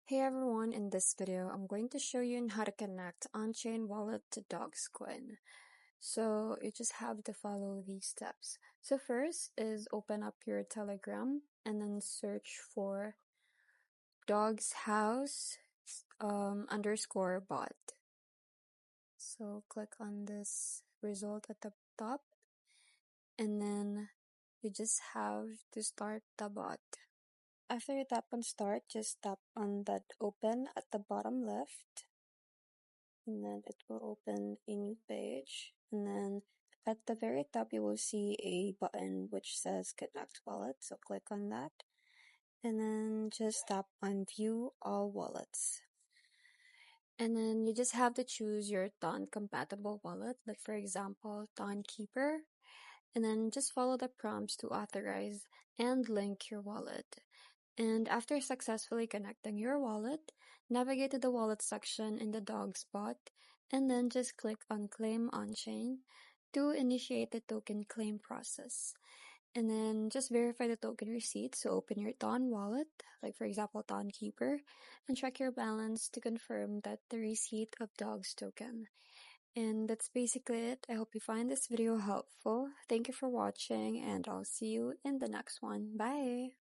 Hey everyone, in this video, I'm going to show you on how to connect Onchain wallet to Dogecoin. So you just have to follow these steps. So first is open up your Telegram and then search for dog's house underscore bot. So click on this result at the top and then you just have to start the bot. After you tap on start, just tap on that open at the bottom left. And then it will open a new page, and then at the very top you will see a button which says connect wallet, so click on that and then just tap on view all wallets, and then you just have to choose your Ton compatible wallet, like for example Ton Keeper, and then just follow the prompts to authorize and link your wallet. And after successfully connecting your wallet, navigate to the wallet section in the dog spot and then just click on Claim On-Chain to initiate the token claim process. And then just verify the token receipt. So open your Ton wallet, like for example Ton Keeper, and check your balance to confirm that the receipt of Dog's token. And that's basically it. I hope you find this video helpful. Thank you for watching and I'll see you in the next one. Bye!